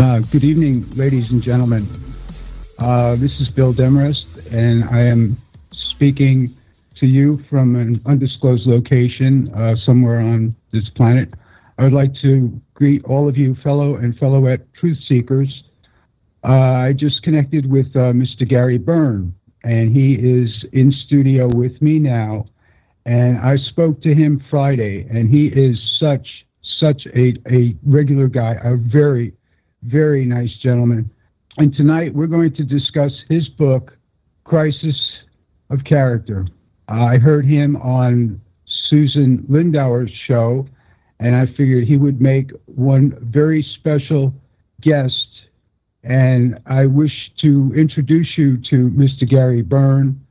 Good evening, ladies and gentlemen. This is Bill Demarest, and I am speaking to you from an undisclosed location somewhere on this planet. I would like to greet all of you fellow-at truth seekers. I just connected with Mr. Gary Byrne, and he is in studio with me now. And I spoke to him Friday, and he is such a regular guy, a very, very nice gentleman. And tonight we're going to discuss his book, Crisis of Character. I heard him on Susan Lindauer's show, and I figured he would make one very special guest. And I wish to introduce you to Mr. Gary Byrne.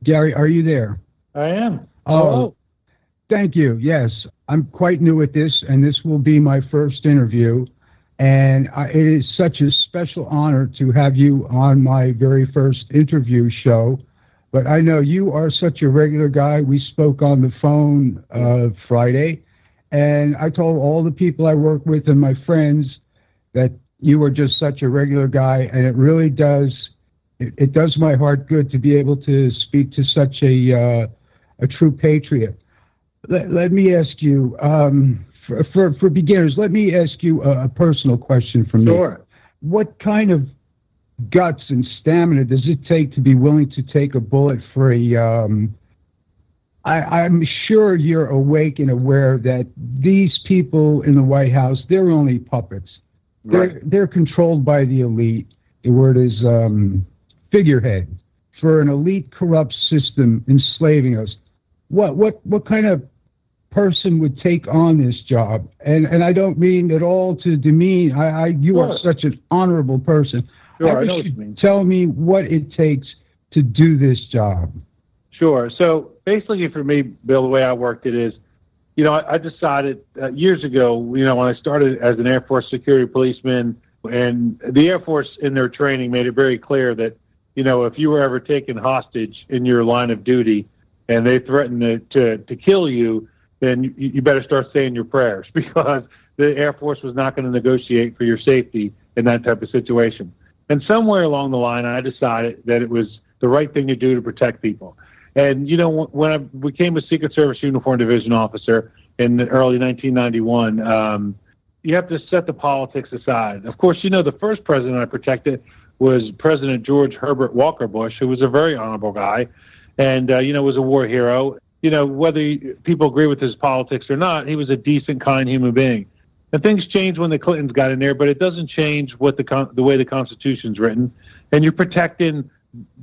Gary, are you there? I am. Oh, thank you. Yes, I'm quite new at this, and this will be my first interview. And it is such a special honor to have you on my very first interview show. But I know you are such a regular guy. We spoke on the phone Friday, and I told all the people I work with and my friends that you are just such a regular guy, and it really does, it does my heart good to be able to speak to such a true patriot. Let me ask you, for beginners, let me ask you a personal question from me. Sure. What kind of guts and stamina does it take to be willing to take a bullet for a... I'm sure you're awake and aware that these people in the White House, they're only puppets. Right. They're controlled by the elite. The word is figurehead for an elite corrupt system enslaving us. What kind of person would take on this job? And I don't mean at all to demean. You Sure. are such an honorable person. Sure, I I know wish what you you'd mean. tell me what it takes to do this job. Sure. So basically for me, Bill, the way I worked it is, I decided years ago, when I started as an Air Force security policeman, and the Air Force in their training made it very clear that, if you were ever taken hostage in your line of duty and they threatened to kill you, then you better start saying your prayers, because the Air Force was not going to negotiate for your safety in that type of situation. And somewhere along the line, I decided that it was the right thing to do to protect people. And, when I became a Secret Service Uniform Division officer in the early 1991, you have to set the politics aside. Of course, the first president I protected was President George Herbert Walker Bush, who was a very honorable guy and, was a war hero. Whether people agree with his politics or not, he was a decent, kind human being. And things changed when the Clintons got in there, but it doesn't change what the way the Constitution's written. And you're protecting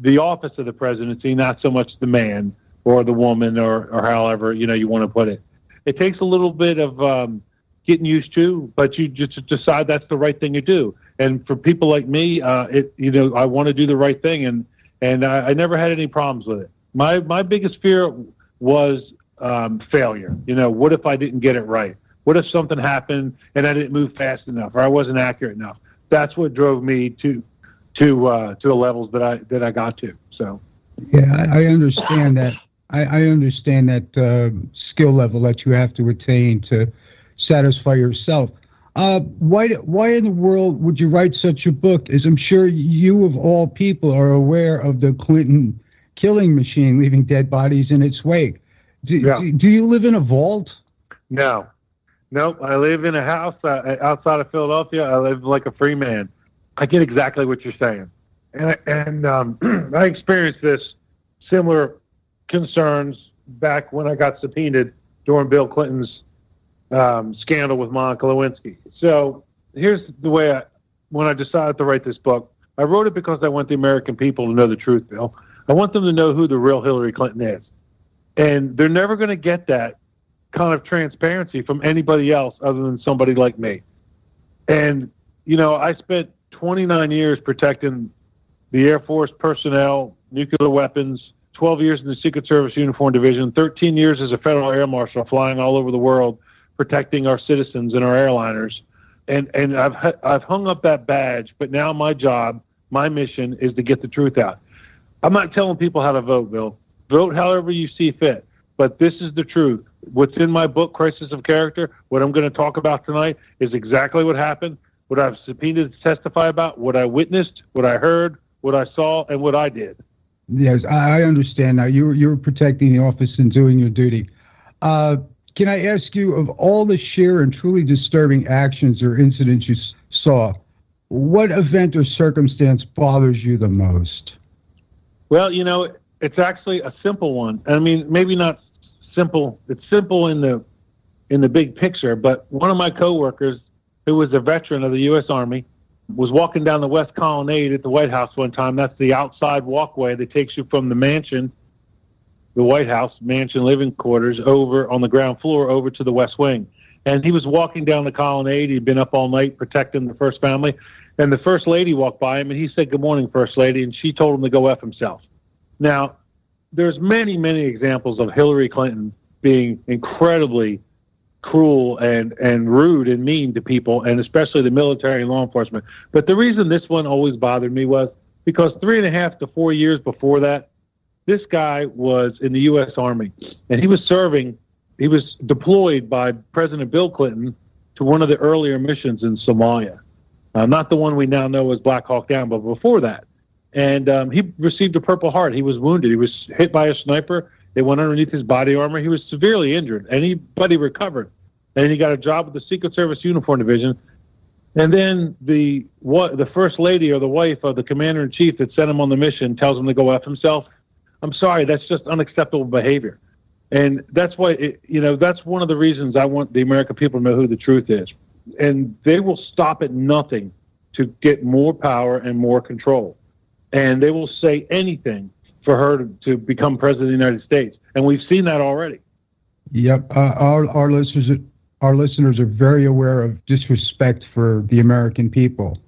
the office of the presidency, not so much the man or the woman or however, you want to put it. It takes a little bit of getting used to, but you just decide that's the right thing to do. And for people like me, I want to do the right thing, and I never had any problems with it. My biggest fear was failure. What if I didn't get it right? What if something happened and I didn't move fast enough or I wasn't accurate enough? That's what drove me to the levels that I got to. So, yeah, I understand that. I understand that skill level that you have to attain to satisfy yourself. Why in the world would you write such a book? As I'm sure you, of all people, are aware of the Clinton killing machine leaving dead bodies in its wake. Do you live in a vault? No. Nope. I live in a house outside of Philadelphia. I live like a free man. I get exactly what you're saying. And I experienced this similar concerns back when I got subpoenaed during Bill Clinton's scandal with Monica Lewinsky. So here's the way when I decided to write this book, I wrote it because I want the American people to know the truth, Bill. I want them to know who the real Hillary Clinton is. And they're never going to get that kind of transparency from anybody else other than somebody like me. And, I spent 29 years protecting the Air Force personnel, nuclear weapons, 12 years in the Secret Service Uniform Division, 13 years as a federal air marshal flying all over the world, protecting our citizens and our airliners. And I've hung up that badge, but now my job, my mission is to get the truth out. I'm not telling people how to vote, Bill. Vote however you see fit. But this is the truth. What's in my book, Crisis of Character, what I'm going to talk about tonight is exactly what happened. what I've subpoenaed to testify about, what I witnessed, what I heard, what I saw, and what I did. Yes, I understand now. You were protecting the office and doing your duty. Can I ask you, of all the sheer and truly disturbing actions or incidents you saw, what event or circumstance bothers you the most? Well, it's actually a simple one. I mean, maybe not simple. It's simple in the big picture, but one of my coworkers, who was a veteran of the U.S. Army, was walking down the West Colonnade at the White House one time. That's the outside walkway that takes you from the mansion, the White House mansion living quarters, over on the ground floor over to the West Wing. And he was walking down the colonnade. He'd been up all night protecting the First Family. And the First Lady walked by him, and he said, "Good morning, First Lady," and she told him to go F himself. Now, there's many, many examples of Hillary Clinton being incredibly cruel and rude and mean to people, and especially the military and law enforcement. But the reason this one always bothered me was because 3.5 to 4 years before that, this guy was in the U.S. Army, and he was deployed by President Bill Clinton to one of the earlier missions in Somalia. Not the one we now know as Black Hawk Down, but before that. And he received a Purple Heart. He was wounded. He was hit by a sniper. They went underneath his body armor. He was severely injured, but he recovered. And he got a job with the Secret Service Uniform Division. And then the First Lady or the wife of the Commander-in-Chief that sent him on the mission tells him to go F himself. I'm sorry, that's just unacceptable behavior. And that's why, that's one of the reasons I want the American people to know who the truth is. And they will stop at nothing to get more power and more control. And they will say anything for her to become president of the United States. And we've seen that already. Yep. Our listeners are very aware of disrespect for the American people.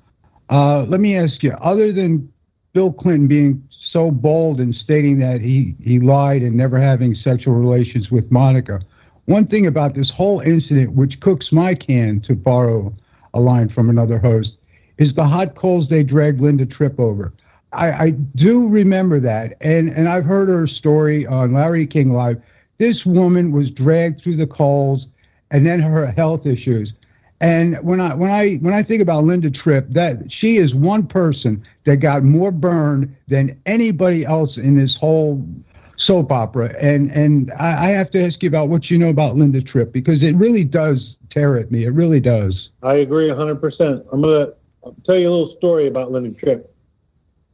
Let me ask you, other than Bill Clinton being so bold in stating that he lied and never having sexual relations with Monica, one thing about this whole incident, which cooks my can, to borrow a line from another host, is the hot coals they dragged Linda Tripp over. I do remember that, and I've heard her story on Larry King Live. This woman was dragged through the coals, and then her health issues. And when I think about Linda Tripp, that she is one person that got more burned than anybody else in this whole soap opera. And I have to ask you about what you know about Linda Tripp, because it really does tear at me. It really does. I agree 100%. I'm going to tell you a little story about Linda Tripp.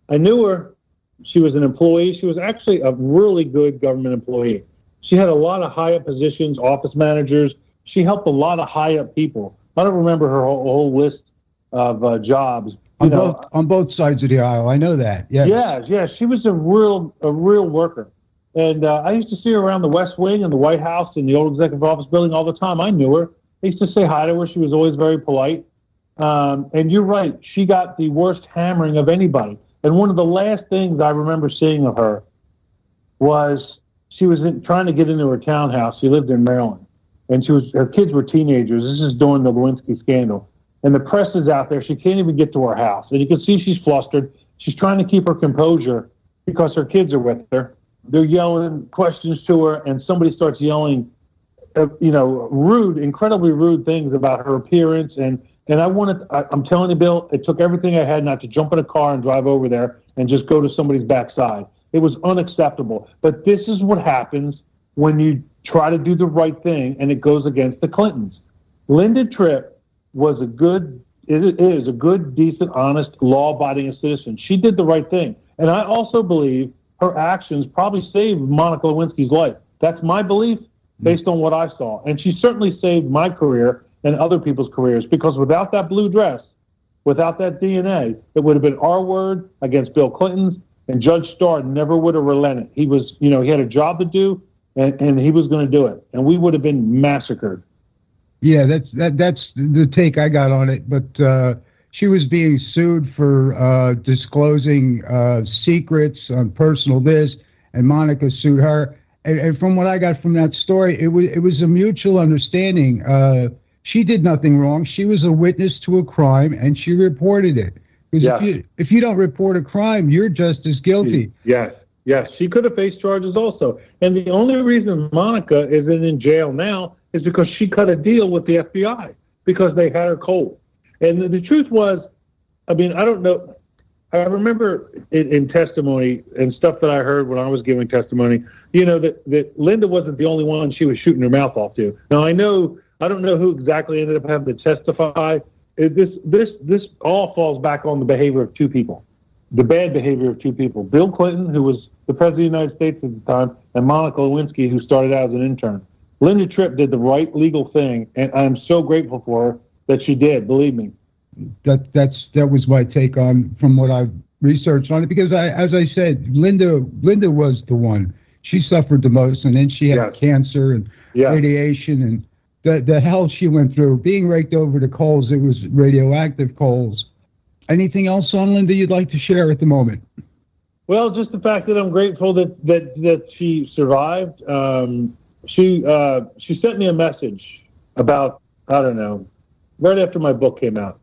I knew her. She was an employee. She was actually a really good government employee. She had a lot of high-up positions, office managers. She helped a lot of high-up people. I don't remember her whole list of jobs. On both sides of the aisle, I know that. Yes. Yeah. She was a real worker. And I used to see her around the West Wing and the White House and the old executive office building all the time. I knew her. I used to say hi to her. She was always very polite. And you're right. She got the worst hammering of anybody. And one of the last things I remember seeing of her was she was trying to get into her townhouse. She lived in Maryland. And her kids were teenagers. This is during the Lewinsky scandal. And the press is out there. She can't even get to her house. And you can see she's flustered. She's trying to keep her composure because her kids are with her. They're yelling questions to her, and somebody starts yelling, rude, incredibly rude things about her appearance. And I'm telling you, Bill, it took everything I had not to jump in a car and drive over there and just go to somebody's backside. It was unacceptable. But this is what happens when you try to do the right thing and it goes against the Clintons. Linda Tripp is a good, decent, honest, law-abiding citizen. She did the right thing. And I also believe her actions probably saved Monica Lewinsky's life. That's my belief based on what I saw. And she certainly saved my career and other people's careers, because without that blue dress, without that DNA, it would have been our word against Bill Clinton's, and Judge Starr never would have relented. He was, he had a job to do, and he was going to do it, and we would have been massacred. Yeah, that's the take I got on it. But she was being sued for disclosing secrets on personal this, and Monica sued her. And from what I got from that story, it was a mutual understanding. She did nothing wrong. She was a witness to a crime, and she reported it. Because if you don't report a crime, you're just as guilty. Yes. She could have faced charges also. And the only reason Monica isn't in jail now is because she cut a deal with the FBI, because they had her cold. And the truth was, I mean, I don't know. I remember in testimony and stuff that I heard when I was giving testimony, that Linda wasn't the only one she was shooting her mouth off to. Now, I don't know who exactly ended up having to testify. This all falls back on the behavior of two people, the bad behavior of two people. Bill Clinton, who was the President of the United States at the time, and Monica Lewinsky, who started out as an intern. Linda Tripp did the right legal thing, and I'm so grateful for her that she did, believe me. That was my take on from what I've researched on it, because as I said, Linda was the one. She suffered the most, and then she had cancer and radiation, and the hell she went through. Being raked over the coals, it was radioactive coals. Anything else on Linda you'd like to share at the moment? Well, just the fact that I'm grateful that she survived. She sent me a message about, I don't know, right after my book came out.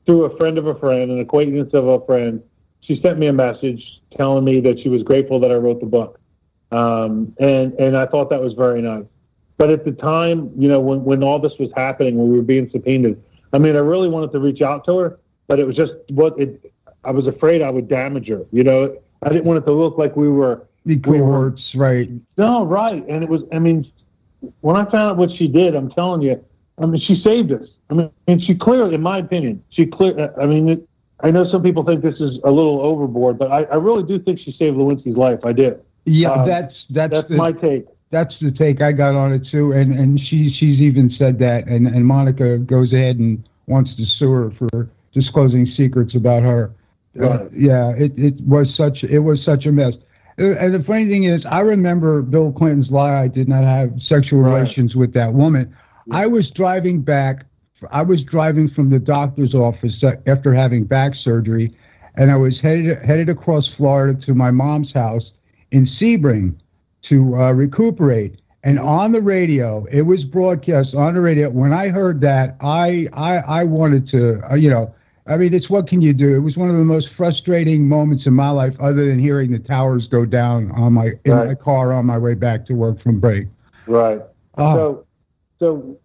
Through a friend of a friend, an acquaintance of a friend, she sent me a message telling me that she was grateful that I wrote the book. And I thought that was very nice. But at the time, when all this was happening, when we were being subpoenaed, I mean, I really wanted to reach out to her, but it was just I was afraid I would damage her. I didn't want it to look like we were cohorts, right? No, right. And it was, I mean, when I found out what she did, I'm telling you, I mean, she saved us. I mean, and she clearly, in my opinion, I know some people think this is a little overboard, but I really do think she saved Lewinsky's life. I did. Yeah, that's my take. That's the take I got on it too, and she's even said that, and Monica goes ahead and wants to sue her for disclosing secrets about her. Right. It was such a mess. And the funny thing is, I remember Bill Clinton's lie. I did not have sexual relations with that woman. Yeah. I was driving from the doctor's office after having back surgery, and I was headed across Florida to my mom's house in Sebring to recuperate. And on the radio, it was broadcast on the radio. When I heard that, I wanted to, I mean, it's what can you do? It was one of the most frustrating moments in my life, other than hearing the towers go down in my car on my way back to work from break. Right. So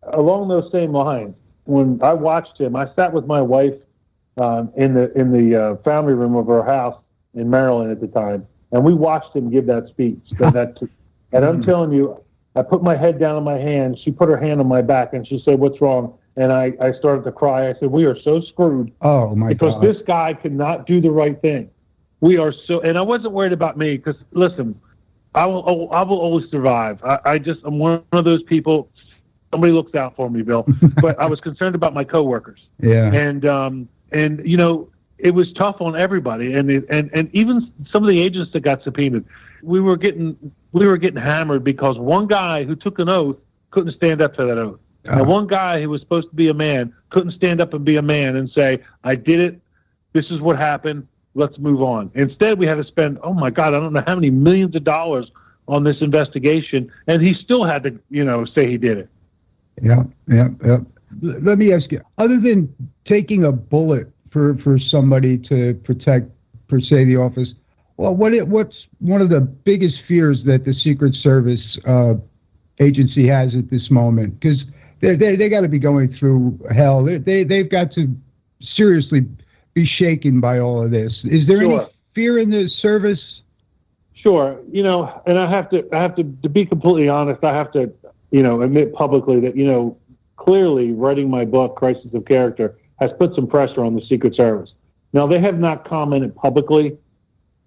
along those same lines, when I watched him, I sat with my wife in the family room of her house in Maryland at the time, and we watched him give that speech. And I'm telling you, I put my head down on my hand. She put her hand on my back, and she said, "What's wrong?" And I started to cry. I said, "We are so screwed." Oh, my God. Because this guy could not do the right thing. We are so, and I wasn't worried about me, because, listen, I will always survive. I'm one of those people. Somebody looks out for me, Bill. But I was concerned about my coworkers. Yeah. And it was tough on everybody. And even some of the agents that got subpoenaed, we were getting hammered because one guy who took an oath couldn't stand up to that oath. And one guy who was supposed to be a man couldn't stand up and be a man and say, "I did it. This is what happened. Let's move on." Instead, we had to spend, oh my God, I don't know how many millions of dollars on this investigation, and he still had to, say he did it. Yeah. Let me ask you, other than taking a bullet for somebody to protect, per se, the office, well, what's one of the biggest fears that the Secret Service agency has at this moment? Because they got to be going through hell. They've got to seriously be shaken by all of this. Is there any fear in the service? Sure. And I have to be completely honest, I have to, admit publicly that, clearly writing my book, Crisis of Character, has put some pressure on the Secret Service. Now, they have not commented publicly,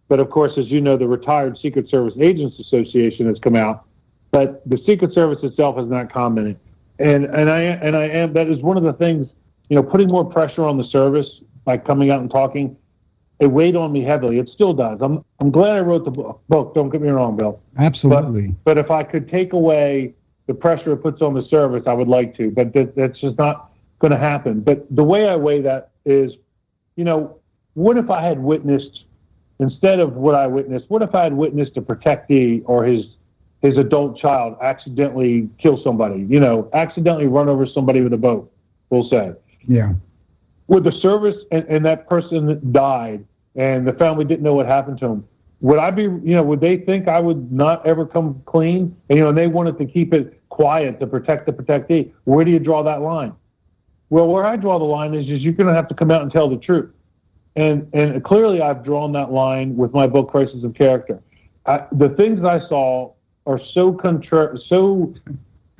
but of course, as you know, the Retired Secret Service Agents Association has come out, but the Secret Service itself has not commented. And I am, that is one of the things, putting more pressure on the service by coming out and talking, it weighed on me heavily. It still does. I'm glad I wrote the book. Don't get me wrong, Bill. Absolutely. But if I could take away the pressure it puts on the service, I would like to. But that's just not going to happen. But the way I weigh that is, what if I had witnessed, instead of what I witnessed, what if I had witnessed a protectee or his adult child accidentally kill somebody, accidentally run over somebody with a boat, we'll say. Yeah. Would the service and that person that died and the family didn't know what happened to him, would they think I would not ever come clean? And, and they wanted to keep it quiet to protect the protectee. Where do you draw that line? Well, where I draw the line is you're going to have to come out and tell the truth. And clearly I've drawn that line with my book, Crisis of Character. The things I saw are so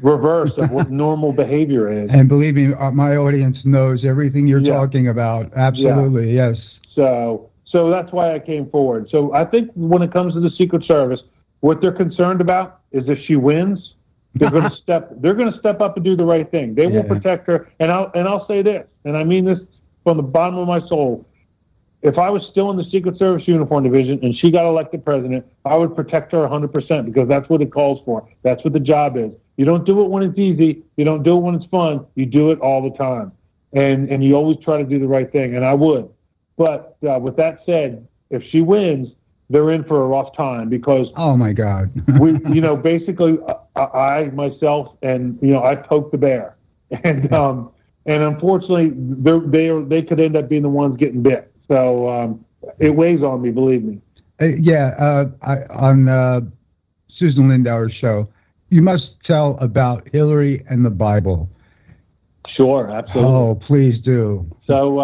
reverse of what normal behavior is. And believe me, my audience knows everything you're talking about. Absolutely, yes. So that's why I came forward. So I think when it comes to the Secret Service, what they're concerned about is if she wins, they're going to step up and do the right thing. They will protect her. And I'll say this, and I mean this from the bottom of my soul. If I was still in the Secret Service Uniform Division and she got elected president, I would protect her 100% because that's what it calls for. That's what the job is. You don't do it when it's easy. You don't do it when it's fun. You do it all the time. And you always try to do the right thing, and I would. But with that said, if she wins, they're in for a rough time because oh my God, we basically I myself and I poked the bear, and unfortunately they could end up being the ones getting bit. So it weighs on me, believe me. On Susan Lindauer's show, you must tell about Hillary and the Bible. Sure, absolutely. Oh, please do. So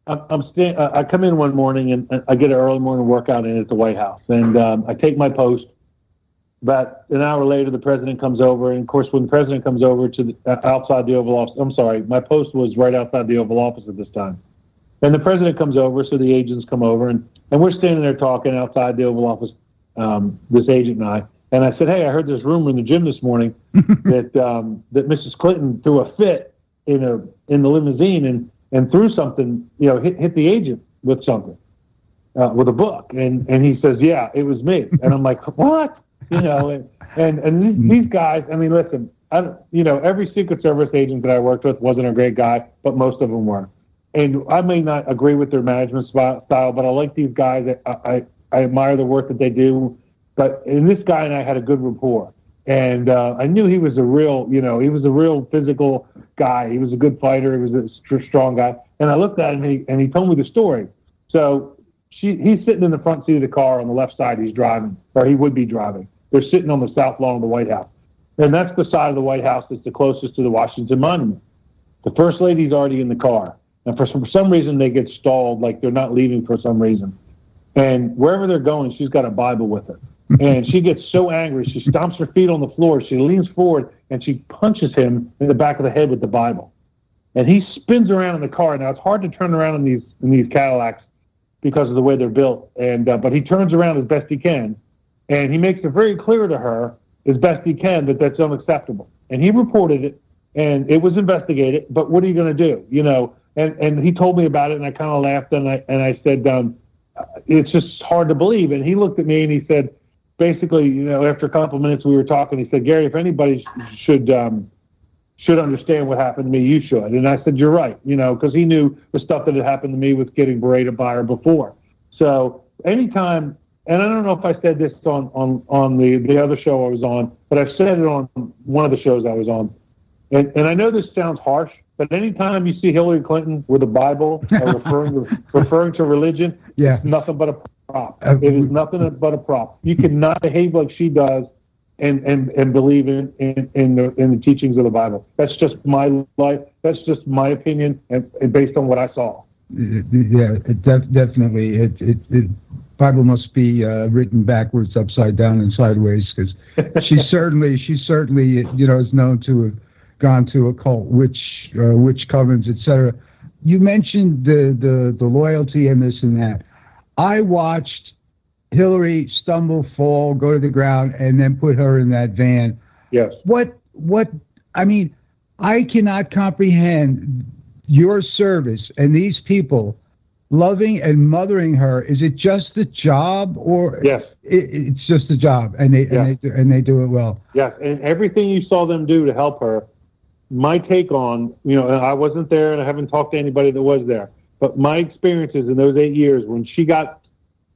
I come in one morning and I get an early morning workout in at the White House, and I take my post. About an hour later, the president comes over, and of course, when the president comes over to outside the Oval Office, I'm sorry, my post was right outside the Oval Office at this time. And the president comes over, so the agents come over, and we're standing there talking outside the Oval Office, this agent and I said, hey, I heard this rumor in the gym this morning that Mrs. Clinton threw a fit in the limousine and threw something, hit the agent with something, with a book. And he says, yeah, it was me. And I'm like, what? And these guys, I mean, listen, every Secret Service agent that I worked with wasn't a great guy, but most of them were. And I may not agree with their management style, but I like these guys. I admire the work that they do. And this guy and I had a good rapport. And I knew he was a real physical guy. He was a good fighter. He was a strong guy. And I looked at him, and he told me the story. So he's sitting in the front seat of the car on the left side. He's driving, or he would be driving. They're sitting on the south lawn of the White House. And that's the side of the White House that's the closest to the Washington Monument. The First Lady's already in the car. And for some reason, they get stalled, like they're not leaving for some reason. And wherever they're going, she's got a Bible with her. And she gets so angry, she stomps her feet on the floor, she leans forward, and she punches him in the back of the head with the Bible. And he spins around in the car. Now, it's hard to turn around in these Cadillacs because of the way they're built. And but he turns around as best he can, and he makes it very clear to her as best he can that that's unacceptable. And he reported it, and it was investigated. But what are you going to do? And he told me about it, and I kind of laughed, and I said, it's just hard to believe. And he looked at me and he said, basically, after a couple of minutes we were talking, he said, Gary, if anybody should understand what happened to me, you should. And I said, you're right, because he knew the stuff that had happened to me with getting berated by her before. So anytime, and I don't know if I said this on the other show I was on, but I've said it on one of the shows I was on. And I know this sounds harsh, but anytime you see Hillary Clinton with a Bible referring to religion, it's nothing but a prop. It is nothing but a prop. You cannot behave like she does and believe in the teachings of the Bible. That's just my life. That's just my opinion, and based on what I saw. Yeah, definitely. It Bible must be written backwards, upside down, and sideways, because she certainly is known to have gone to occult witch covens, etc. You mentioned the loyalty and this and that. I watched Hillary stumble, fall, go to the ground, and then put her in that van. Yes. What? I mean, I cannot comprehend your service and these people loving and mothering her. Is it just the job, or yes, it's just the job, and they do it well? Yes, and everything you saw them do to help her. My take on, I wasn't there and I haven't talked to anybody that was there, but my experiences in those 8 years when she got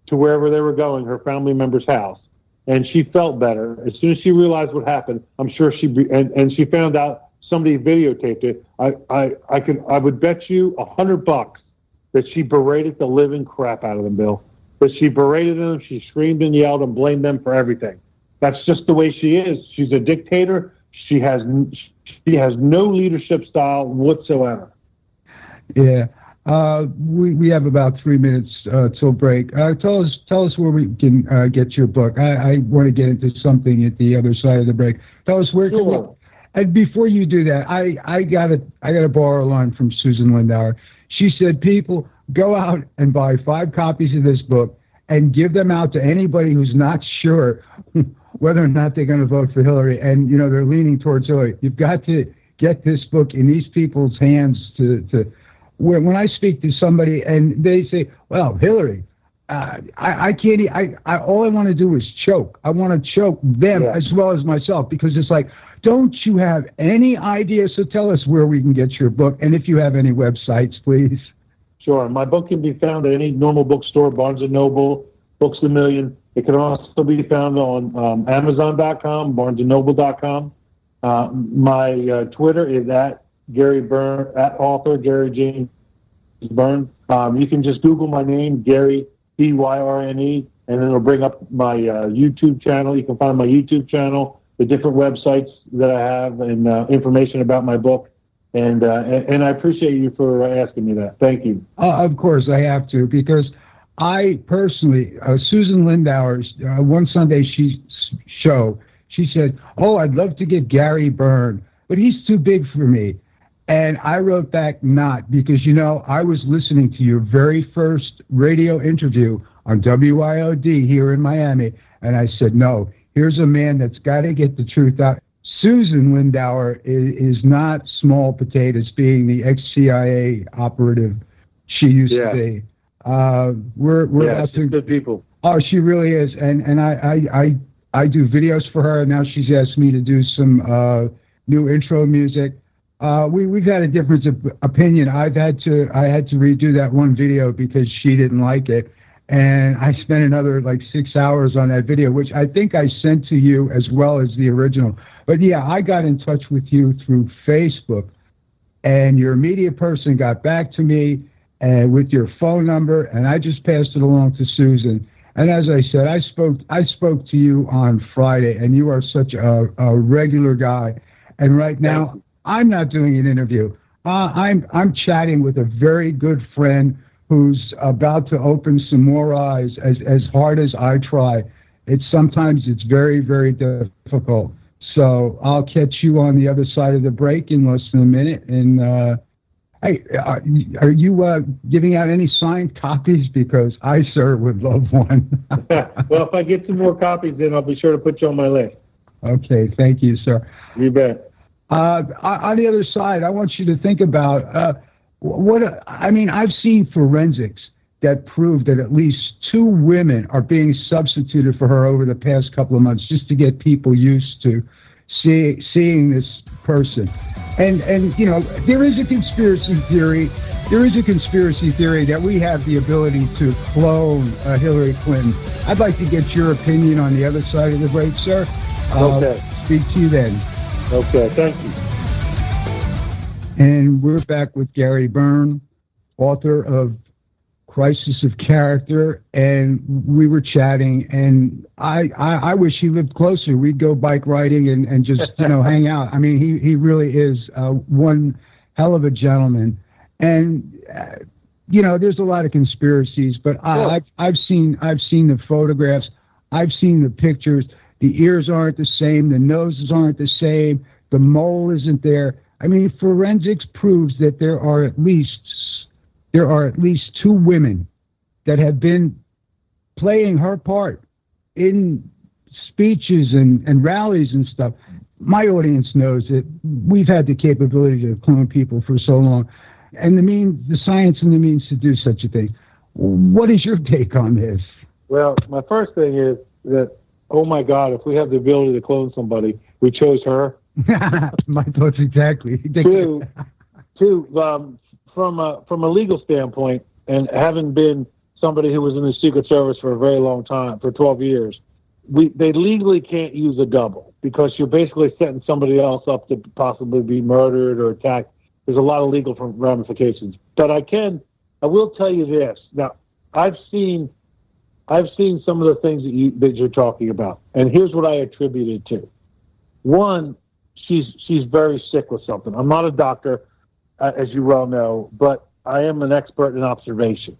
to wherever they were going, her family member's house, and she felt better. As soon as she realized what happened, I'm sure and she found out somebody videotaped it. I would bet you $100 that she berated the living crap out of them, Bill. But she berated them, she screamed and yelled and blamed them for everything. That's just the way she is. She's a dictator. She has no leadership style whatsoever. Yeah. We have about 3 minutes till break. Tell us where we can get your book. I want to get into something at the other side of the break. Tell us where. Sure. And before you do that, I gotta borrow a line from Susan Lindauer. She said, people, go out and buy 5 copies of this book and give them out to anybody who's not sure whether or not they're going to vote for Hillary, and they're leaning towards Hillary. You've got to get this book in these people's hands to when I speak to somebody and they say, well, Hillary, I can't, all I want to do is choke. I want to choke them as well as myself, because it's like, don't you have any idea? So tell us where we can get your book, and if you have any websites, please. Sure. My book can be found at any normal bookstore, Barnes & Noble, Books A Million. It can also be found on Amazon.com, BarnesandNoble.com. My Twitter is at Gary Byrne, at author Gary James Byrne. You can just Google my name, Gary, Byrne, and then it'll bring up my YouTube channel. You can find my YouTube channel, the different websites that I have, and information about my book. And I appreciate you for asking me that. Thank you. Of course, I have to, because I personally, Susan Lindauer's one Sunday show, she said, "Oh, I'd love to get Gary Byrne, but he's too big for me." And I wrote back, not, because, I was listening to your very first radio interview on WIOD here in Miami, and I said, no, here's a man that's got to get the truth out. Susan Lindauer is not small potatoes, being the ex-CIA operative she used to be. We're she's good people. Oh, she really is, and I do videos for her. Now she's asked me to do some new intro music. We've had a difference of opinion. I had to redo that one video because she didn't like it, and I spent another 6 hours on that video, which I think I sent to you as well as the original. But yeah, I got in touch with you through Facebook, and your media person got back to me with your phone number, and I just passed it along to Susan. And as I said, I spoke to you on Friday, and you are such a regular guy. And right now, I'm not doing an interview. I'm chatting with a very good friend who's about to open some more eyes. As hard as I try, sometimes it's very, very difficult. So I'll catch you on the other side of the break in less than a minute. And hey, are you giving out any signed copies? Because I, sir, would love one. Well, if I get some more copies, then I'll be sure to put you on my list. Okay, thank you, sir. You bet. On the other side, I want you to think about I've seen forensics that prove that at least 2 women are being substituted for her over the past couple of months, just to get people used to seeing this person. And there is a conspiracy theory. There is a conspiracy theory that we have the ability to clone Hillary Clinton. I'd like to get your opinion on the other side of the break, sir. Okay. Speak to you then. Okay, thank you. And we're back with Gary Byrne, author of Crisis of Character, and we were chatting, and I wish he lived closer. We'd go bike riding and just, hang out. I mean, he really is one hell of a gentleman. And, there's a lot of conspiracies, but I've seen the photographs. I've seen the pictures. The ears aren't the same. The noses aren't the same. The mole isn't there. I mean, forensics proves that there are at least 2 women that have been playing her part in speeches and rallies and stuff. My audience knows that we've had the capability to clone people for so long, and the science and the means to do such a thing. What is your take on this? Well, my first thing is that, oh my God, if we have the ability to clone somebody, we chose her. My thoughts exactly. Two, from a legal standpoint, and having been somebody who was in the Secret Service for a very long time, for 12 years, they legally can't use a double, because you're basically setting somebody else up to possibly be murdered or attacked. There's a lot of legal ramifications. But I will tell you this. Now, I've seen some of the things that you're talking about, and here's what I attribute it to. One, she's very sick with something. I'm not a doctor, as you well know, but I am an expert in observation.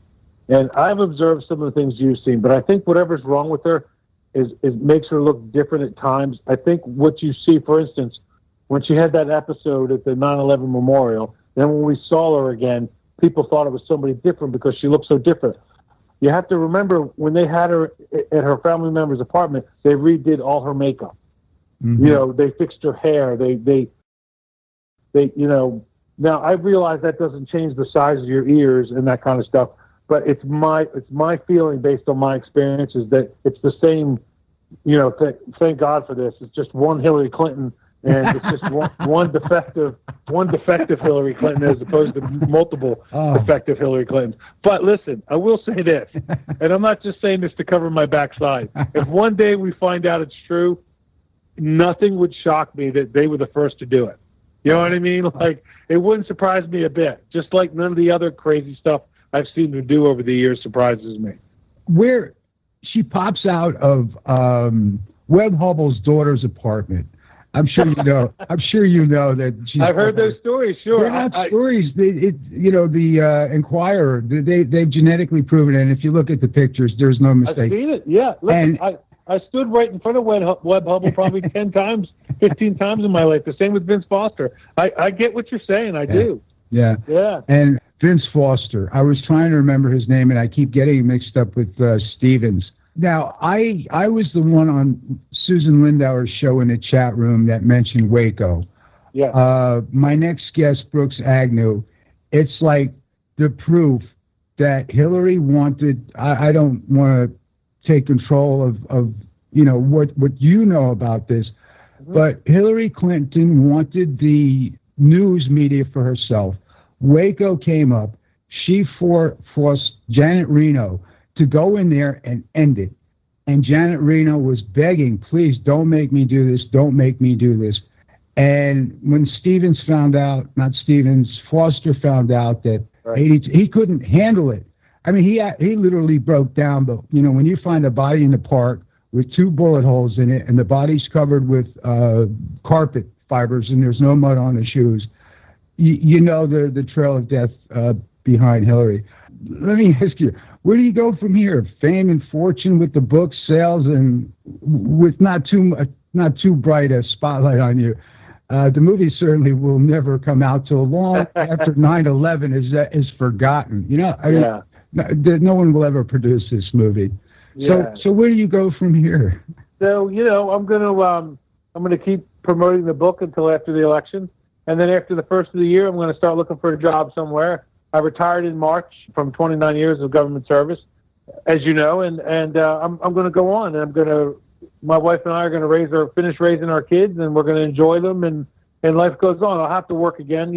And I've observed some of the things you've seen, but I think whatever's wrong with her is makes her look different at times. I think what you see, for instance, when she had that episode at the 9/11 memorial, then when we saw her again, people thought it was somebody different because she looked so different. You have to remember when they had her at her family member's apartment, they redid all her makeup. Mm-hmm. You know, they fixed her hair. They you know, now I realize that doesn't change the size of your ears and that kind of stuff, but it's my feeling based on my experiences that it's the same. You know, thank God for this. It's just one Hillary Clinton, and it's just one defective Hillary Clinton as opposed to multiple defective Hillary Clintons. But listen, I will say this, and I'm not just saying this to cover my backside. If one day we find out it's true, nothing would shock me that they were the first to do it. You know what I mean? Like, it wouldn't surprise me a bit. Just like none of the other crazy stuff I've seen them do over the years surprises me. Where she pops out of Webb Hubbell's daughter's apartment. I'm sure you know. I'm sure you know that she's. I've heard those stories. Sure, they're not stories. The Inquirer. They've genetically proven it. And if you look at the pictures, there's no mistake. I've seen it. Yeah. Listen, I stood right in front of Webb Hubble probably 10 times, 15 times in my life. The same with Vince Foster. I get what you're saying. I do. Yeah. Yeah. And Vince Foster. I was trying to remember his name, and I keep getting mixed up with Stevens. Now, I was the one on Susan Lindauer's show in the chat room that mentioned Waco. Yeah. My next guest, Brooks Agnew, it's like the proof that Hillary wanted. I don't want to take control of what you know about this, but Hillary Clinton wanted the news media for herself. Waco came up. She forced Janet Reno to go in there and end it. And Janet Reno was begging, please don't make me do this. Don't make me do this. And when Foster found out that he couldn't handle it. I mean, he literally broke down. But, when you find a body in the park with 2 bullet holes in it and the body's covered with carpet fibers and there's no mud on the shoes, you know the trail of death behind Hillary. Let me ask you, where do you go from here? Fame and fortune with the book sales and with not too bright a spotlight on you. The movie certainly will never come out till long after 9/11 is forgotten. No one will ever produce this movie. Yeah. So where do you go from here? So I'm gonna keep promoting the book until after the election, and then after the first of the year, I'm going to start looking for a job somewhere. I retired in March from 29 years of government service, as you know, and I'm going to go on, and my wife and I are going to finish raising our kids, and we're going to enjoy them, and life goes on. I'll have to work again,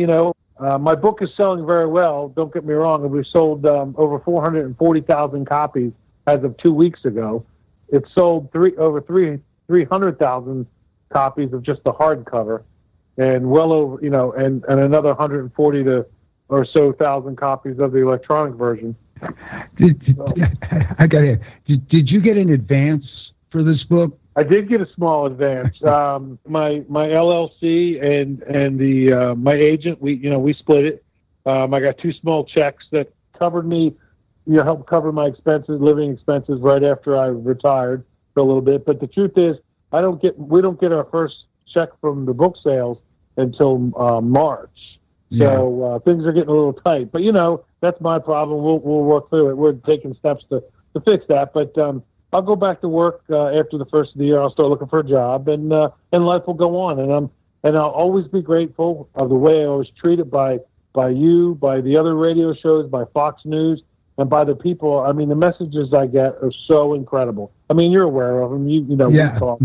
My book is selling very well. Don't get me wrong. We've sold over 440,000 copies as of 2 weeks ago. It sold over 300,000 copies of just the hardcover, and well over, and another 140 or so thousand copies of the electronic version. I got it. Did you get an advance for this book? I did get a small advance. My LLC and the my agent, we split it. I got 2 small checks that covered me, helped cover my living expenses right after I retired for a little bit. But the truth is, we don't get our first check from the book sales until March. So things are getting a little tight. But that's my problem. We'll work through it. We're taking steps to fix that. But I'll go back to work after the first of the year. I'll start looking for a job, and life will go on. And I'll always be grateful of the way I was treated by you, by the other radio shows, by Fox News, and by the people. I mean, the messages I get are so incredible. I mean, you're aware of them. We talk.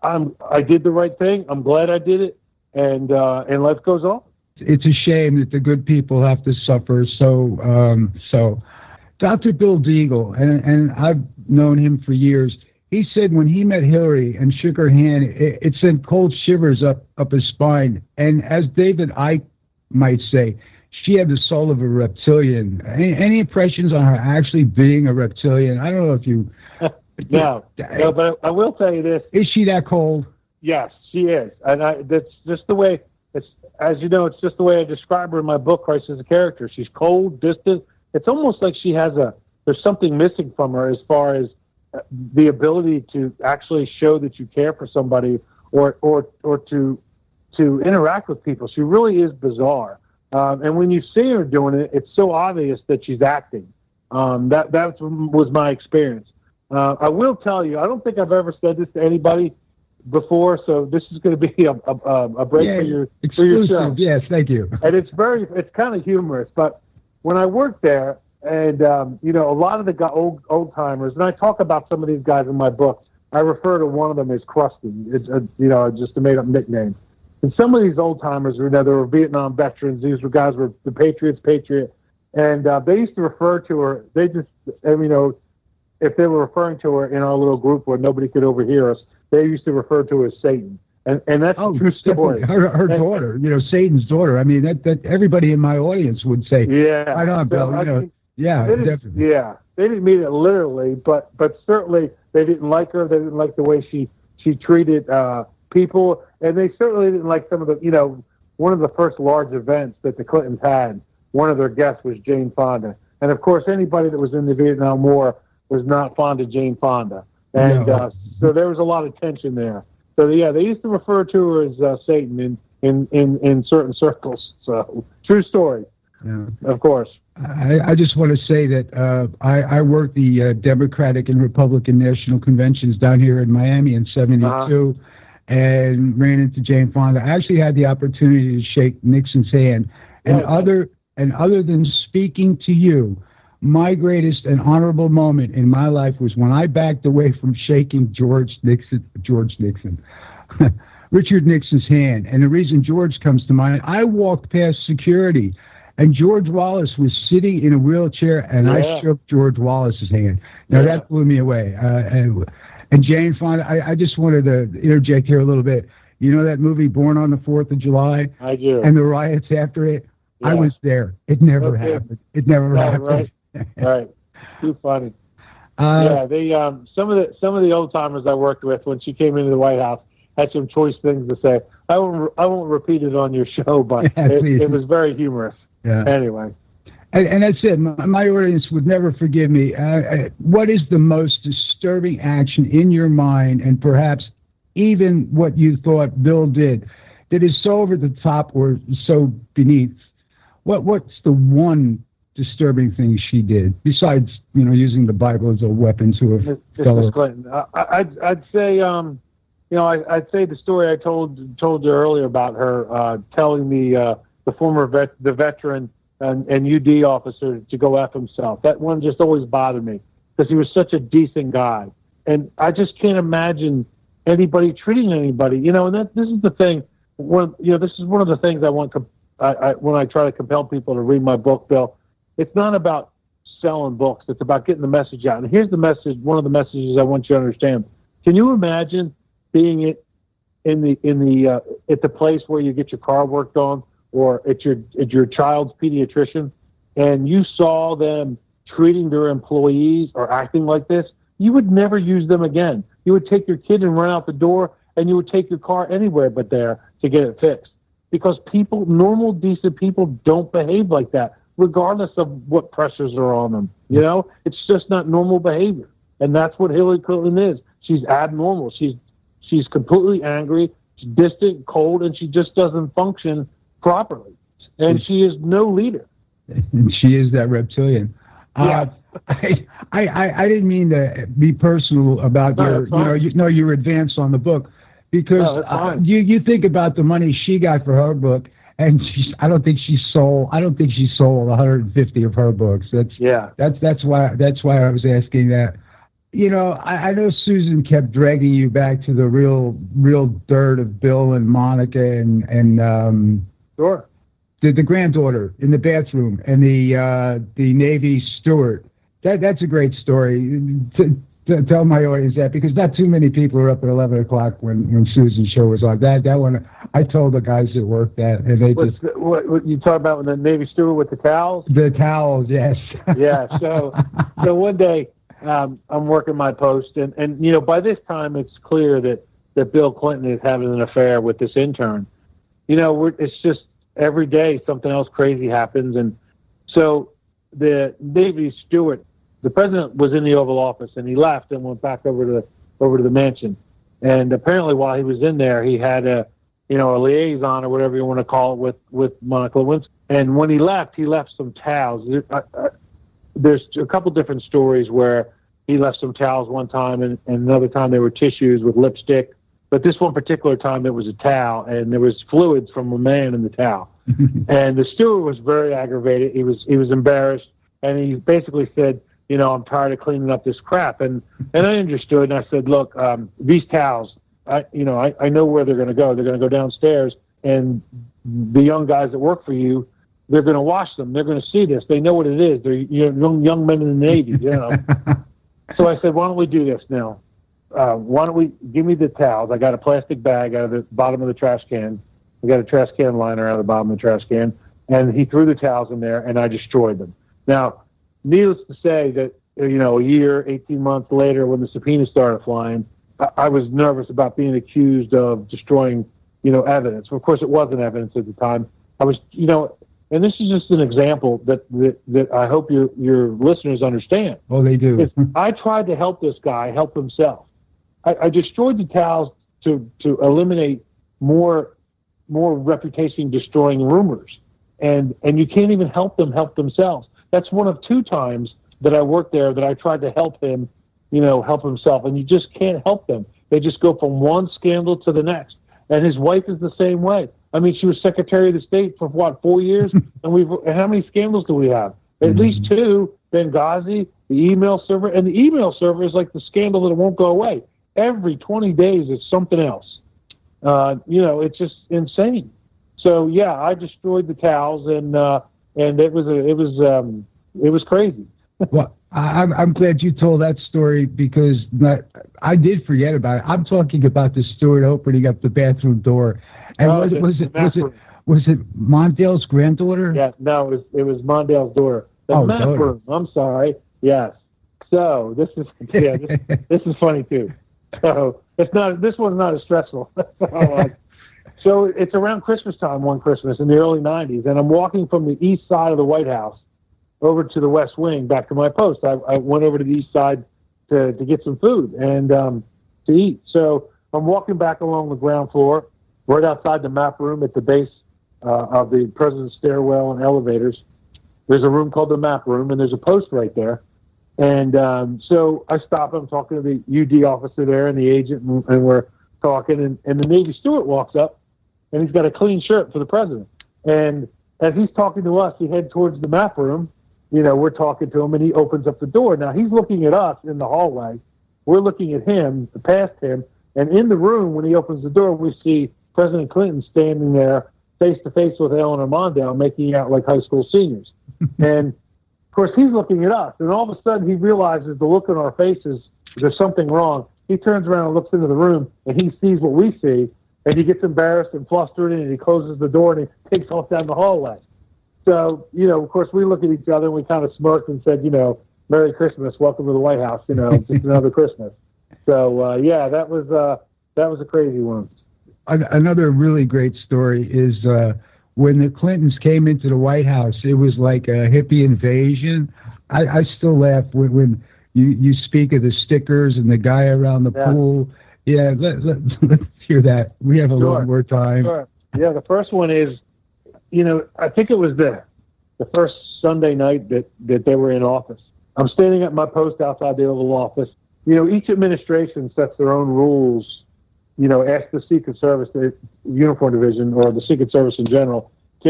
I did the right thing. I'm glad I did it, and life goes on. It's a shame that the good people have to suffer. So Dr. Bill Deagle, and I've known him for years, he said when he met Hillary and shook her hand, it sent cold shivers up his spine. And as David Icke might say, she had the soul of a reptilian. Any impressions on her actually being a reptilian? I don't know if you... No, but I will tell you this. Is she that cold? Yes, she is, and that's just the way. It's as you know, it's just the way I describe her in my book, Christ as a character. She's cold, distant. It's almost like she has there's something missing from her as far as the ability to actually show that you care for somebody or to interact with people. She really is bizarre. And when you see her doing it, it's so obvious that she's acting. That was my experience. I will tell you, I don't think I've ever said this to anybody before, so this is going to be a break for your show. Yes, thank you. And it's kind of humorous, but when I worked there, and a lot of the old timers, and I talk about some of these guys in my book. I refer to one of them as Krusty. It's just a made up nickname. And some of these old timers, they were Vietnam veterans. These were guys were the Patriot, and they used to refer to her. If they were referring to her in our little group where nobody could overhear us, they used to refer to her as Satan. And that's a true story. Her daughter, Satan's daughter. I mean, that everybody in my audience would say, yeah, right on, Bill. Yeah, definitely. Yeah, they didn't mean it literally, but certainly they didn't like her. They didn't like the way she treated people, and they certainly didn't like some of the, one of the first large events that the Clintons had. One of their guests was Jane Fonda, and of course, anybody that was in the Vietnam War was not fond of Jane Fonda, and so there was a lot of tension there. So yeah, they used to refer to her as Satan in certain circles. So true story. Yeah. Of course. I just want to say that I worked the Democratic and Republican National Conventions down here in Miami in '72, and ran into Jane Fonda. I actually had the opportunity to shake Nixon's hand, and other than speaking to you, my greatest and honorable moment in my life was when I backed away from shaking Richard Nixon's hand. And the reason George comes to mind, I walked past security, and George Wallace was sitting in a wheelchair, and I shook George Wallace's hand. Now, that blew me away. And Jane Fonda, I just wanted to interject here a little bit. You know that movie, Born on the 4th of July? I do. And the riots after it? Yeah. I was there. It never happened. It never happened. Right. Too funny. They some of the old timers I worked with when she came into the White House had some choice things to say. I won't repeat it on your show, but it was very humorous. Yeah. Anyway. And that's it. My audience would never forgive me. What is the most disturbing action in your mind, and perhaps even what you thought Bill did, that is so over the top or so beneath? What's the one disturbing thing she did besides using the Bible as a weapon to a fellow? Clinton. I'd say I'd say the story I told you earlier about her telling the former veteran and UD officer to go F himself. That one just always bothered me because he was such a decent guy, and I just can't imagine anybody treating anybody. And this is the thing. This is one of the things I want to. When I try to compel people to read my book, Bill, it's not about selling books. It's about getting the message out. And here's the message. One of the messages I want you to understand. Can you imagine being at the place where you get your car worked on, or at your child's pediatrician, and you saw them treating their employees or acting like this? You would never use them again. You would take your kid and run out the door, and you would take your car anywhere but there to get it fixed. Because normal, decent people don't behave like that, regardless of what pressures are on them. It's just not normal behavior. And that's what Hillary Clinton is. She's abnormal. She's completely angry, she's distant, cold, and she just doesn't function properly. And she is no leader. And she is that reptilian. Yeah. I didn't mean to be personal about your advance on the book. Because you think about the money she got for her book, and I don't think she sold 150 of her books. That's why I was asking that. I know Susan kept dragging you back to the real dirt of Bill and Monica and sure, the granddaughter in the bathroom and the Navy steward. That's a great story. Tell my audience that, because not too many people are up at 11 o'clock when Susan's show was on. That one, I told the guys that worked that, and they what you talk about with the Navy steward with the towels? The towels, yes. Yeah. So one day I'm working my post, and by this time it's clear that that Bill Clinton is having an affair with this intern. It's just every day something else crazy happens. And so the Navy steward, the president was in the Oval Office, and he left and went back over to the mansion. And apparently while he was in there, he had a liaison or whatever you want to call it with Monica Lewinsky. And when he left some towels. There's a couple different stories where he left some towels one time, and another time there were tissues with lipstick. But this one particular time, it was a towel, and there was fluids from a man in the towel. And the steward was very aggravated. He was embarrassed, and he basically said, I'm tired of cleaning up this crap. And I understood, and I said, look, these towels, I know where they're going to go. They're going to go downstairs, and the young guys that work for you, they're going to wash them. They're going to see this. They know what it is. They're young men in the Navy, So I said, why don't we do this now? Why don't we give me the towels? I got a plastic bag out of the bottom of the trash can. I got a trash can liner out of the bottom of the trash can. And he threw the towels in there, and I destroyed them. Now, needless to say that, a year, 18 months later, when the subpoena started flying, I was nervous about being accused of destroying, evidence. Of course, it wasn't evidence at the time. I was, and this is just an example that I hope your listeners understand. Oh, they do. I tried to help this guy help himself. I destroyed the towels to eliminate more reputation destroying rumors, and you can't even help them help themselves. That's one of 2 times that I worked there that I tried to help him, help himself, and you just can't help them. They just go from one scandal to the next. And his wife is the same way. I mean, she was Secretary of the State for 4 years, and how many scandals do we have? At least 2. Benghazi, the email server, and the email server is like the scandal that won't go away. Every 20 days, it's something else. It's just insane. So yeah, I destroyed the towels, and it was crazy. Well, I'm glad you told that story because I did forget about it. I'm talking about the steward opening up the bathroom door. And was it Mondale's granddaughter? Yeah, no, it was Mondale's daughter. The map room. I'm sorry. Yes. So this is funny too. So this one's not as stressful. So it's around Christmas time one Christmas in the early 90s, and I'm walking from the east side of the White House over to the West Wing back to my post. I went over to the east side to get some food and to eat. So I'm walking back along the ground floor, right outside the map room at the base of the president's stairwell and elevators. There's a room called the map room, and there's a post right there. And so I stop. I'm talking to the UD officer there and the agent, and we're talking. And the Navy steward walks up, and he's got a clean shirt for the president. And as he's talking to us, he heads towards the map room. We're talking to him, and he opens up the door. Now, he's looking at us in the hallway. We're looking at him, past him. And in the room, when he opens the door, we see President Clinton standing there face-to-face with Eleanor Mondale, making out like high school seniors. And, of course, he's looking at us. And all of a sudden, he realizes the look on our faces, there's something wrong. He turns around and looks into the room, and he sees what we see. And he gets embarrassed and flustered, and he closes the door, and he takes off down the hallway. So, of course, we look at each other, and we kind of smirked and said, Merry Christmas, welcome to the White House, just another Christmas. So, yeah, that was a crazy one. Another really great story is when the Clintons came into the White House, it was like a hippie invasion. I still laugh when you speak of the stickers and the guy around the pool. Yeah, let's hear that. We have a little more time. Sure. Yeah, the first one is, I think it was the first Sunday night that they were in office. I'm standing at my post outside the Oval Office. Each administration sets their own rules. Ask the Secret Service, the Uniform Division, or the Secret Service in general, to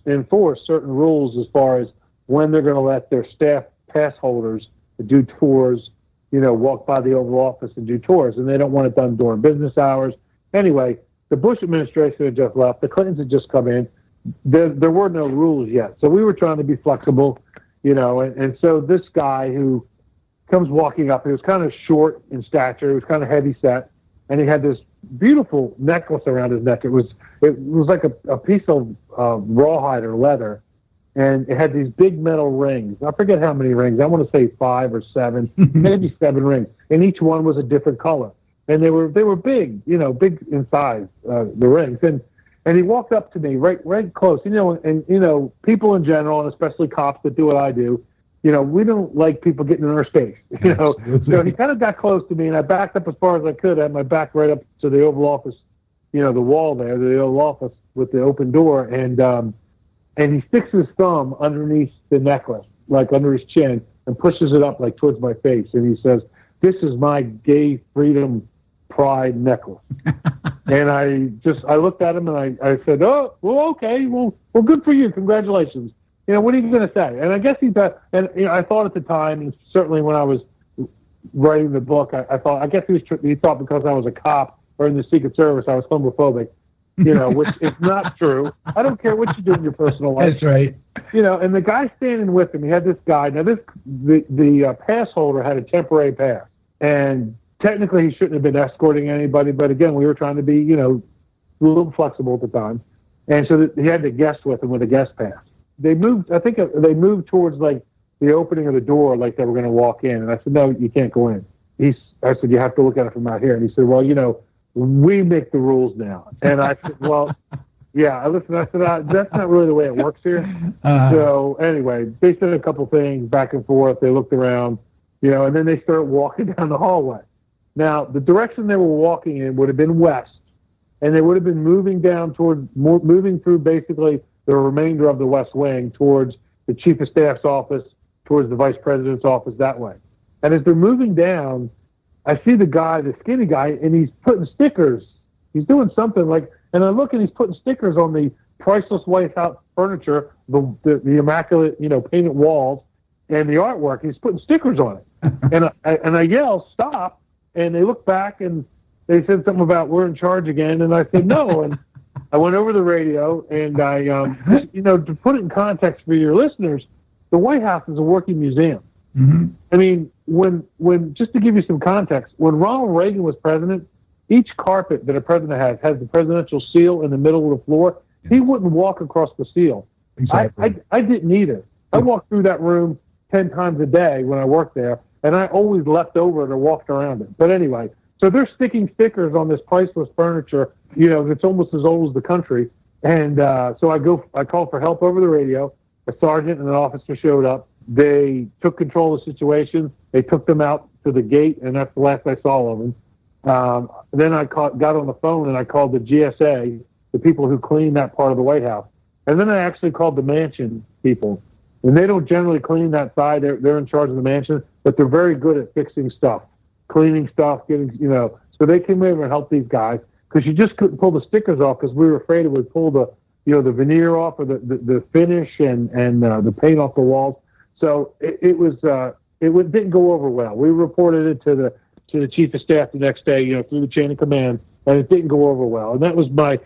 enforce certain rules as far as when they're going to let their staff pass holders do tours, walk by the Oval Office and do tours. And they don't want it done during business hours. Anyway, the Bush administration had just left. The Clintons had just come in. There were no rules yet. So we were trying to be flexible, and so this guy who comes walking up, he was kind of short in stature. He was kind of heavy set. And he had this beautiful necklace around his neck. It was like a piece of rawhide or leather, and it had these big metal rings. I forget how many rings. I want to say 5 or 7, maybe 7 rings, and each one was a different color. and they were big, big in size, the rings. And he walked up to me right close, and people in general, and especially cops that do what I do, we don't like people getting in our space, So he kind of got close to me, and I backed up as far as I could. I had my back right up to the Oval Office, the wall there, the Oval Office with the open door, and he sticks his thumb underneath the necklace, like under his chin, and pushes it up like towards my face, and he says, "This is my gay freedom pride necklace." And I looked at him and I said, "Oh, well, okay, well, good for you, congratulations." What are you going to say? And I guess I thought at the time, and certainly when I was writing the book, I guess he thought because I was a cop or in the Secret Service, I was homophobic, which is not true. I don't care what you do in your personal life. That's right. And the guy standing with him, he had this guy. Now, the pass holder had a temporary pass, and technically he shouldn't have been escorting anybody, but again, we were trying to be, a little flexible at the time, and so he had the guest with him with a guest pass. They moved towards like the opening of the door, like they were going to walk in, and I said, "No, you can't go in." I said, "You have to look at it from out here," and he said, "Well, we make the rules now." And I said, "Well, yeah." I said, "That's not really the way it works here." So anyway, they said a couple things back and forth. They looked around, and then they started walking down the hallway. Now, the direction they were walking in would have been west, and they would have been moving through basically the remainder of the West Wing towards the Chief of Staff's office, towards the Vice President's office that way. And as they're moving down, I see the skinny guy, and he's putting stickers. He's doing something and I look and he's putting stickers on the priceless White House furniture, the immaculate, painted walls, and the artwork. He's putting stickers on it. and I yell, "Stop!" And they look back and they said something about "we're in charge again," and I said no. And I went over the radio, and I, to put it in context for your listeners, the White House is a working museum. Mm-hmm. I mean, when just to give you some context, when Ronald Reagan was president, each carpet that a president has the presidential seal in the middle of the floor. He wouldn't walk across the seal. Exactly. I didn't either. I walked through that room 10 times a day when I worked there, and I always left over it or walked around it. But anyway, so they're sticking stickers on this priceless furniture, that's almost as old as the country. And so I called for help over the radio. A sergeant and an officer showed up. They took control of the situation. They took them out to the gate, and that's the last I saw of them. Then I got on the phone, and I called the GSA, the people who clean that part of the White House. And then I actually called the mansion people. And they don't generally clean that side. They're in charge of the mansion, but they're very good at fixing stuff, cleaning stuff, So they came over and helped these guys because you just couldn't pull the stickers off because we were afraid it would pull the veneer off or the finish and the paint off the walls. So it didn't go over well. We reported it to the Chief of Staff the next day, through the chain of command, and it didn't go over well. And that was my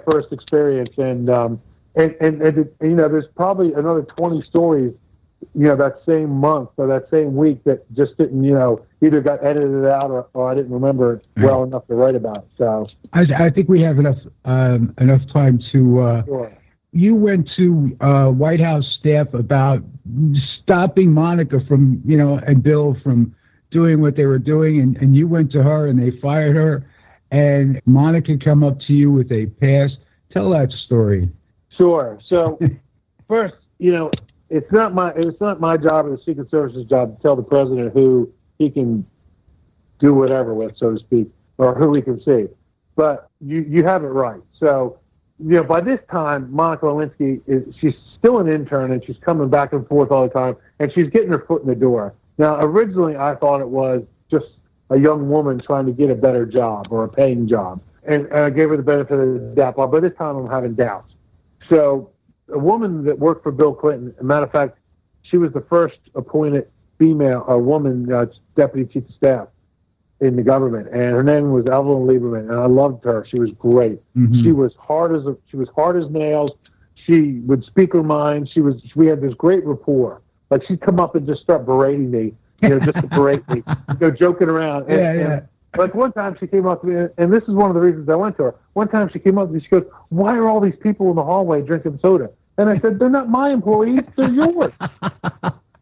first experience. And there's probably another 20 stories, that same month or that same week that just didn't, either got edited out or I didn't remember it well enough to write about. So I think we have enough time to. Sure. You went to White House staff about stopping Monica from, and Bill from doing what they were doing, and you went to her and they fired her, and Monica come up to you with a pass. Tell that story. Sure. So first, it's not my job or the Secret Service's job to tell the president who he can do whatever with, so to speak, or who he can see. But you have it right. So, by this time, Monica Lewinsky she's still an intern and she's coming back and forth all the time, and she's getting her foot in the door. Now, originally, I thought it was just a young woman trying to get a better job or a paying job, and I gave her the benefit of the doubt. But by this time, I'm having doubts. So, a woman that worked for Bill Clinton, as a matter of fact, she was the first appointed woman deputy chief of staff in the government, and her name was Evelyn Lieberman, and I loved her. She was great. Mm-hmm. She was hard as nails. She would speak her mind. We had this great rapport. Like she'd come up and just start berating me, just to berate me, joking around. And like one time she came up to me, and this is one of the reasons I went to her. One time she came up to me, she goes, "Why are all these people in the hallway drinking soda?" And I said, "They're not my employees, they're yours."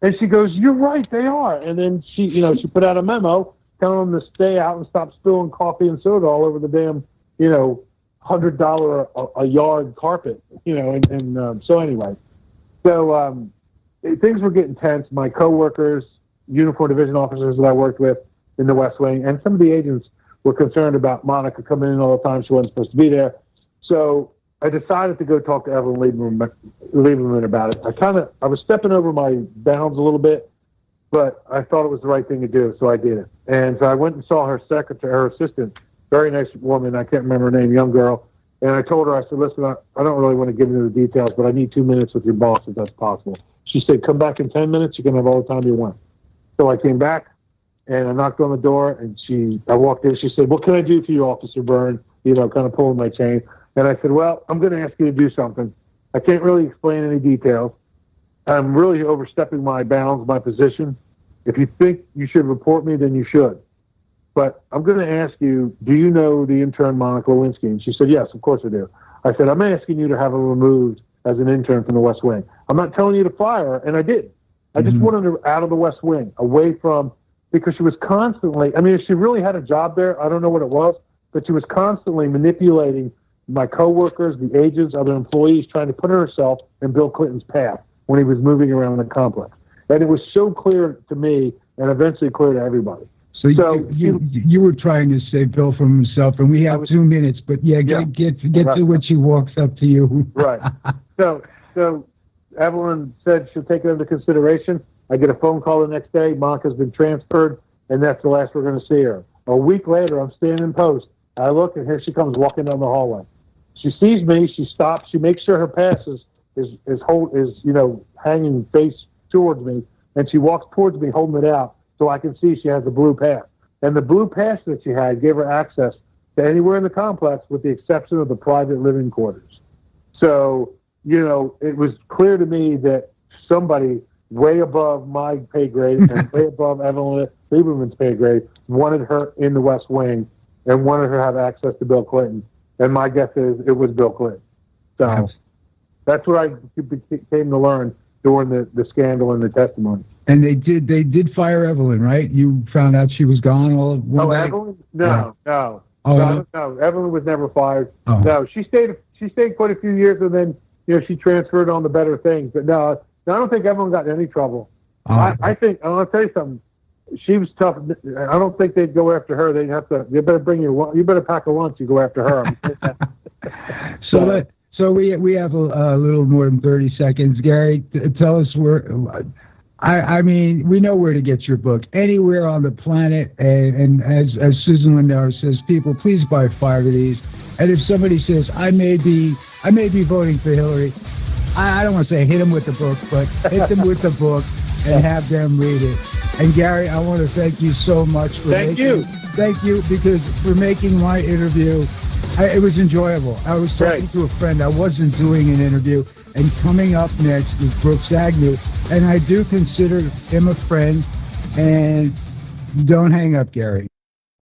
And she goes, "You're right, they are." And then she put out a memo telling them to stay out and stop spilling coffee and soda all over the damn, $100 a yard carpet, so anyway. So things were getting tense. My coworkers, uniform division officers that I worked with in the West Wing, and some of the agents were concerned about Monica coming in all the time. She wasn't supposed to be there. So I decided to go talk to Evelyn Lieberman about it. I was stepping over my bounds a little bit, but I thought it was the right thing to do, so I did it. And so I went and saw her secretary, her assistant, very nice woman, I can't remember her name, young girl. And I told her, I said, listen, I don't really want to get into the details, but I need 2 minutes with your boss if that's possible. She said, come back in 10 minutes. You can have all the time you want. So I came back, and I knocked on the door, and I walked in. She said, what can I do for you, Officer Byrne? Kind of pulling my chain. And I said, well, I'm going to ask you to do something. I can't really explain any details. I'm really overstepping my bounds, my position. If you think you should report me, then you should. But I'm going to ask you, do you know the intern Monica Lewinsky? And she said, yes, of course I do. I said, I'm asking you to have her removed as an intern from the West Wing. I'm not telling you to fire her, and I did. I just wanted her out of the West Wing, away from, because she was constantly, if she really had a job there, I don't know what it was, but she was constantly manipulating my coworkers, the agents, other employees, trying to put herself in Bill Clinton's path when he was moving around the complex. And it was so clear to me and eventually clear to everybody. So you were trying to save Bill from himself, and we have 2 minutes, but get to when she walks up to you. Right. So Evelyn said she'll take it under consideration. I get a phone call the next day. Monica's been transferred, and that's the last we're going to see her. A week later, I'm standing in post. I look, and here she comes walking down the hallway. She sees me. She stops. She makes sure her pass is hanging face towards me, and she walks towards me holding it out so I can see she has a blue pass. And the blue pass that she had gave her access to anywhere in the complex with the exception of the private living quarters. So, it was clear to me that somebody way above my pay grade and way above Evelyn Lieberman's pay grade wanted her in the West Wing and wanted her to have access to Bill Clinton. And my guess is it was Bill Clinton. So that's what I came to learn during the scandal and the testimony. And they did fire Evelyn, right? You found out she was gone all of one day? Evelyn? No. Oh, no. Evelyn was never fired. Oh. No, she stayed quite a few years, and then she transferred on to better things. But no, I don't think Evelyn got in any trouble. I think I want to tell you something. She was tough. I don't think they'd go after her. They'd have to. You better pack a lunch. You go after her. So we have a little more than 30 seconds. Gary, tell us where. We know where to get your book. Anywhere on the planet. And as Susan Lindauer says, people, please buy 5 of these. And if somebody says, I may be voting for Hillary, I don't want to say hit them with the book, but hit them with the book and have them read it. And Gary, I want to thank you so much for Thank you, because for making my interview. It was enjoyable. I was talking to a friend. I wasn't doing an interview. And coming up next is Brooks Agnew. And I do consider him a friend. And don't hang up, Gary.